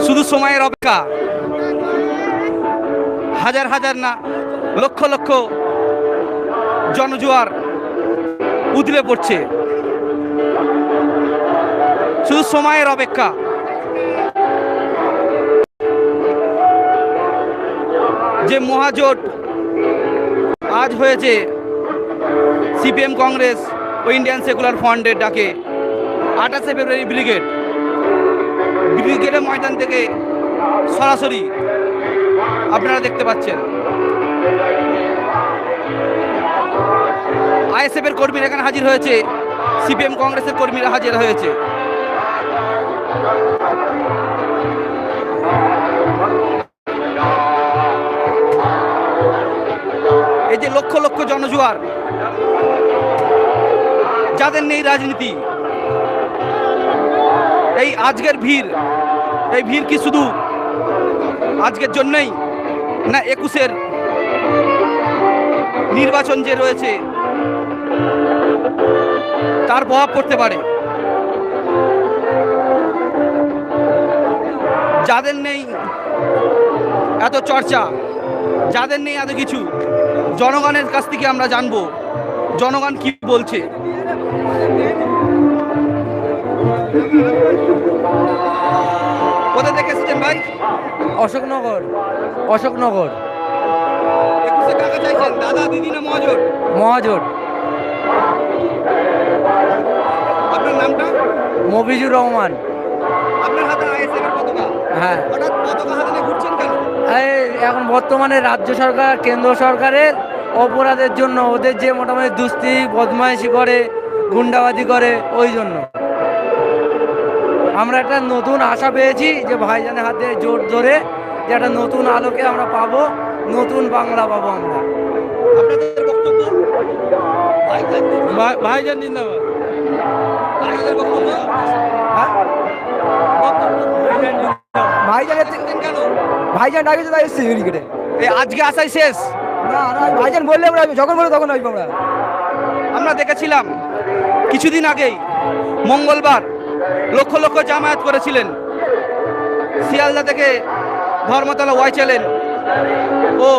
শুধু সময়ের অপেক্ষা, হাজার হাজার না লক্ষ লক্ষ জনজোয়ার উতলে পড়ছে, শুধু সময়ের অপেক্ষা। যে মহাজোট আজ হয়েছে সিপিএম, কংগ্রেস ও ইন্ডিয়ান সেকুলার ফ্রন্টের ডাকে 28শে ফেব্রুয়ারি ব্রিগেডের ময়দান থেকে সরাসরি আপনারা দেখতে পাচ্ছেন আইএসএফ এর কর্মীরা এখানে হাজির হয়েছে, সিপিএম কংগ্রেসের কর্মীরা হাজির হয়েছে। এই যে লক্ষ লক্ষ জনজোয়ার, যাদের নেই রাজনীতি, এই আজকের ভিড়, এই ভিড় কি শুধু আজকের জন্যই, না 21-এর নির্বাচন যে রয়েছে তার প্রভাব পড়তে পারে? যাদের নেই এত চর্চা, যাদের নেই এত কিছু, জনগণের কাছ থেকে আমরা জানবো জনগণ কি বলছে। কোথা থেকে এসেছেন ভাই? অশোকনগর। অশোকনগর। 21-এ টাকা চাইছেন, দাদা দিদি না মহাজোট? মহাজোট। আপনার নামটা? মফিজুর রহমান। আপনার হাতে আইএসএফ এর পতাকা? হ্যাঁ। হঠাৎ পতাকা হাতে নিয়ে ঘুরছেন কেন? এখন বর্তমানে রাজ্য সরকার, কেন্দ্র সরকারের অপরাধের জন্য, ওদের যে মোটামুটি দুস্তি বদমাইশি করে, গুন্ডাবাজি করে, ওই জন্য আমরা একটা নতুন আশা পেয়েছি যে ভাইজানের হাতে জোট ধরে যে একটা নতুন আলোকে আমরা পাবো, নতুন বাংলা পাবো আমরা। আপনাদের বক্তব্য? ভাইজান জিন্দাবাদ। ভাইজানের বক্তব্য? ভাইজানের কেন? ভাইজান আগে তো এসেছি ক্রিকেটে। এই আজকে আসাই শেষ? না না, ভাইজান বললে আমরা যখন বলে তখন আসবো আমরা। আমরা দেখেছিলাম কিছুদিন আগেই মঙ্গলবার লক্ষ লক্ষ জামায়াত করেছিলেন শিয়ালদা থেকে ধর্মতলা ওয়াই চ্যানেল ও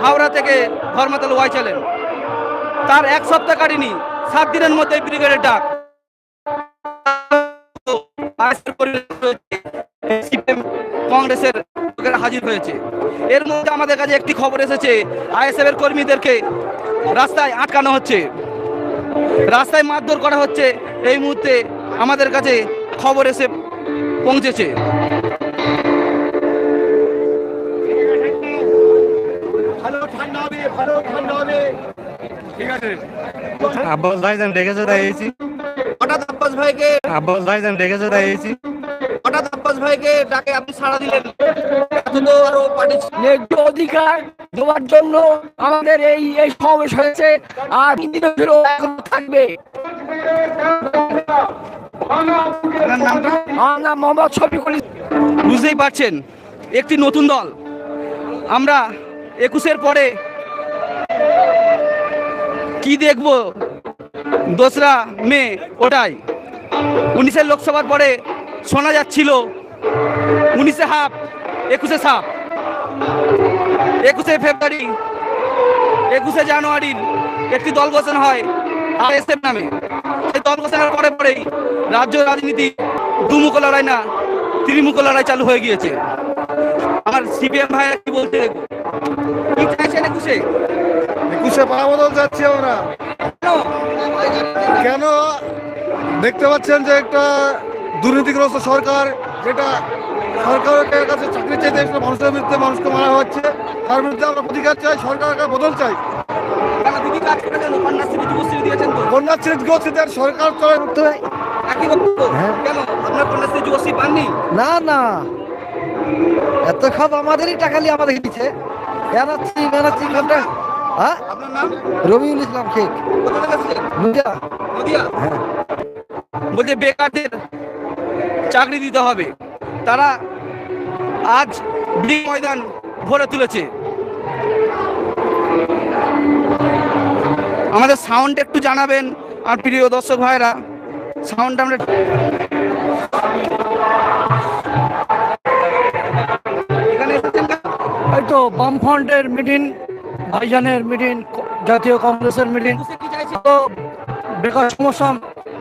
হাওড়া থেকে ধর্মতলা ওয়াই চ্যানেল। তার এক সপ্তাহ কাটিনি, 7 দিনের মধ্যে ব্রিগেডের ডাক কংগ্রেসের হাজির হয়েছে। এর মধ্যে আমাদের কাছে একটি খবর এসেছে, আইএসএফ এর কর্মীদেরকে রাস্তায় আটকানো হচ্ছে, রাস্তায় মারধর করা হচ্ছে। এই মুহূর্তে আমাদের কাছে খবর এসে পৌঁছেছে। আব্বাস ভাইজান ডেকেছে তাই এসেছি। হঠাৎ আব্বাস ভাইকে আব্বাস ভাইজান ডেকেছে তাই এসেছি। হঠাৎ আব্বাস ভাইকে ডাকে আপনি সাড়া দিলেন। আরো ন্যায্য অধিকার দেওয়ার জন্য আমাদের এই সমাবেশ হয়েছে, আর 3 দিন এখন থাকবে। আমার নাম মোহাম্মদ শফিকুল। বুঝতেই পারছেন, একটি নতুন দল। আমরা 21-এর পরে কি দেখবো 2রা মে, ওটাই 19-এর লোকসভার পরে শোনা যাচ্ছিল 19-এ হাফ, 21-এ সাপ। 21শে ফেব্রুয়ারি, 21শে জানুয়ারির একটি দল ঘোষণা হয় আইএসএফ নামে। সেই দল ঘোষণার পরে পরেই রাজ্য রাজনীতি দুমুখ লড়াই না ত্রিমুখ লড়াই চালু হয়ে গিয়েছে। আমার সিপিএম ভাইরা কি বলতে দেখবো, কি চাইছেন 21-এ? 21-এ পালাবদল যাচ্ছি আমরা। কেন? দেখতে পাচ্ছেন যে একটা দুর্নীতিগ্রস্ত সরকার, যেটা সরকারের কাছে চাকরি চাইতে এসে মানুষের বিরুদ্ধে মানুষকে মারা হচ্ছে, তার বিরুদ্ধে আমরা প্রতিকার চাই, সরকারের বদল চাই। দিদি কাজ করে দেন, কন্যাশ্রী যুবশ্রী দিয়েছেন তো? কন্যাশ্রী যুবশ্রীদের সরকার চলায় করতে হয়। একই বক্তব্য। কেন আপনার কন্যাশ্রী যুবশ্রী পাননি? না না, এত খাপ আমাদেরই টাকা নিয়ে আমাদের দিচ্ছে। জানাচ্ছি খাপটা। হ্যাঁ, আপনার নাম? রবিউল ইসলাম শেখ। কোথা থেকে এসেছেন? নদিয়া। নদিয়া? হ্যাঁ। বলছে বেকারদের চাকরি দিতে হবে, তারা আজ ব্রিগ ময়দান ভরে তুলেছে। আমাদের সাউন্ড একটু জানাবেন আর প্রিয় দর্শক ভাইরা, সাউন্ড আমরা তো বামফ্রন্টের মিটিং, ভাইজানের মিটিং, জাতীয় কংগ্রেসের মিটিং, তো বেকার সমস্যা,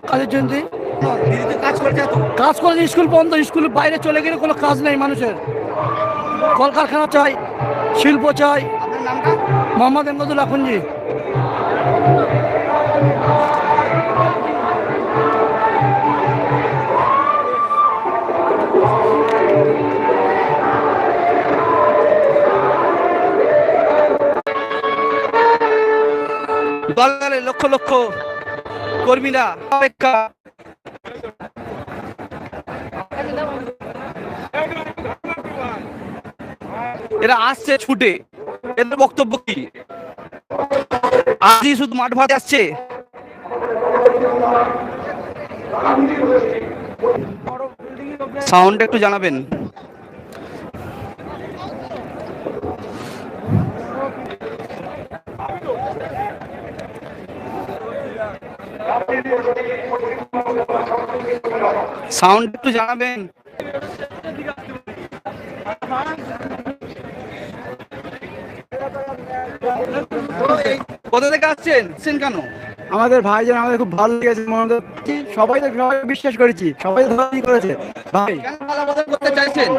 কাজের জন্য দিদি তো কাজ করছে তো। কাজ করে স্কুল বন্ধ, স্কুলের বাইরে চলে গেলে কোনো কাজ নেই মানুষের। কলকারখানা চাই, শিল্প চাই। আপনার নামটা? মোহাম্মদ এমদাদুল আখুনজি। দলে লক্ষ লক্ষ কর্মীরা অপেক্ষা। এরা আসছে ছুটে, এদের বক্তব্য কি? আজই শুধু মাঠ ভাতে আসছে? সাউন্ড একটু জানাবেন। সাউন্ড একটু জানাবেন। কোথা থেকে আসছেন কেন? আমাদের ভাইজান আমাদের খুব ভালো লেগেছে, সবাই তো সবাই বিশ্বাস করেছি, সবাই ধরাই করেছে ভাই। কেন পালাবদল করতে চাইছেন?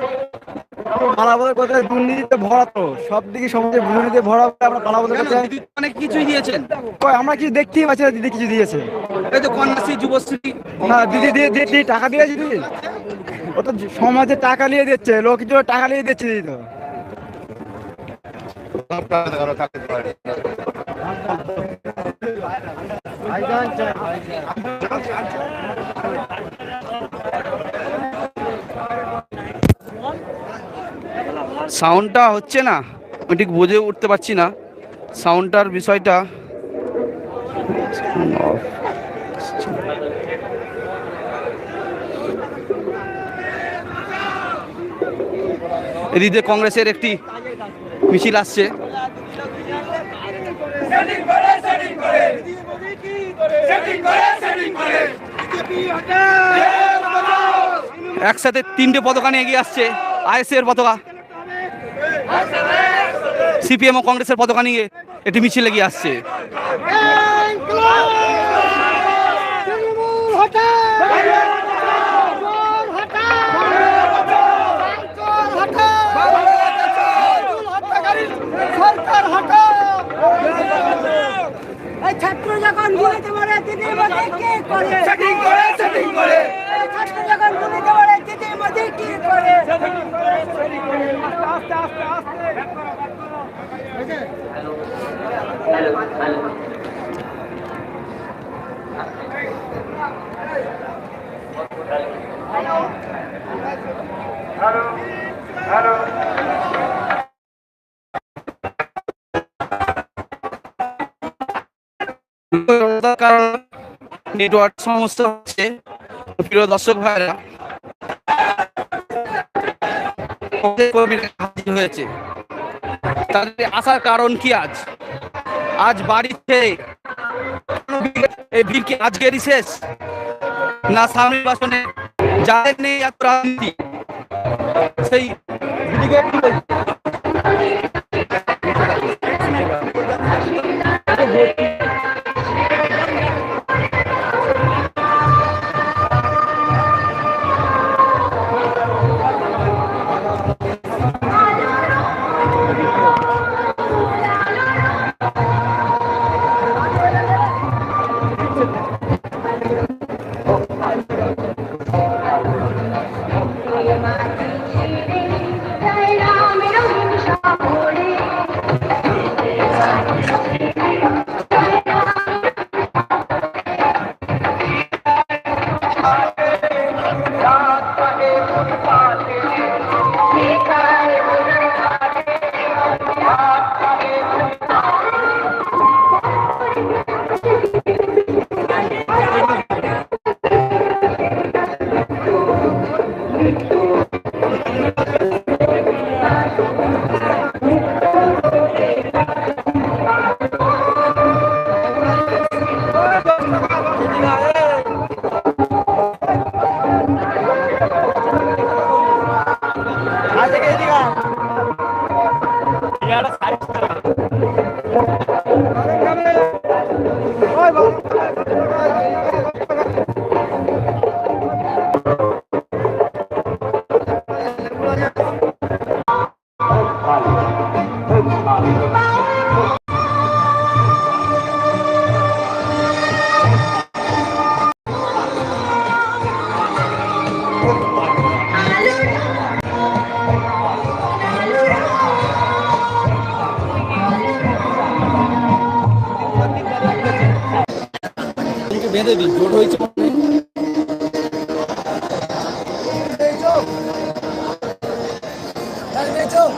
পালাবদল করতে দুর্নীতিতে ভরা, তো সব দিকে সমাজে দুর্নীতিতে ভরা, আমরা পালাবদল কেন? করতে দিদি অনেক কিছুই দিয়েছেন। আমরা কিছু দেখতেই পাচ্ছি না, দিদি কিছু দিয়েছে এই তো কন্যাশ্রী, যুবশ্রী। না, দিদি দিয়ে টাকা দিয়েছে, দিদি ও তো সমাজে টাকা নিয়ে দিচ্ছে, লোক কিছু টাকা নিয়ে দিচ্ছে দিদি তো। সাউন্ডটা হচ্ছে না, আমি ঠিক বুঝে উঠতে পারছি না সাউন্ডটার বিষয়টা। এদিকে কংগ্রেসের একটি মিছিল আসছে। একসাথে তিনটে পতাকা নিয়ে এগিয়ে আসছে। আইএসএর পতাকা, সিপিএম ও কংগ্রেসের পতাকা নিয়ে একটি মিছিল এগিয়ে আসছে। ছাত্র যখন গুলিতে মরে দিদির মধ্যে কি করে? সেটিং করে, সেটিং করে। ছাত্র যখন গুলিতে মরে দিদির মধ্যে কি করে? সেটিং করে, সেটিং করে। আস্তে আস্তে আস্তে হ্যালো হ্যালো। কারণ নেটওয়ার্ক সমস্যা হচ্ছে। প্রিয় দর্শক ভাইরা, হাজির হয়েছে, তাদের আসার কারণ কি? আজ বাড়িতে এই ভিড় কি আজকেরই শেষ, না সামনের নির্বাচনে যাদের নেই এত রাজনীতি সেই দেবী জোট হয়েছে চল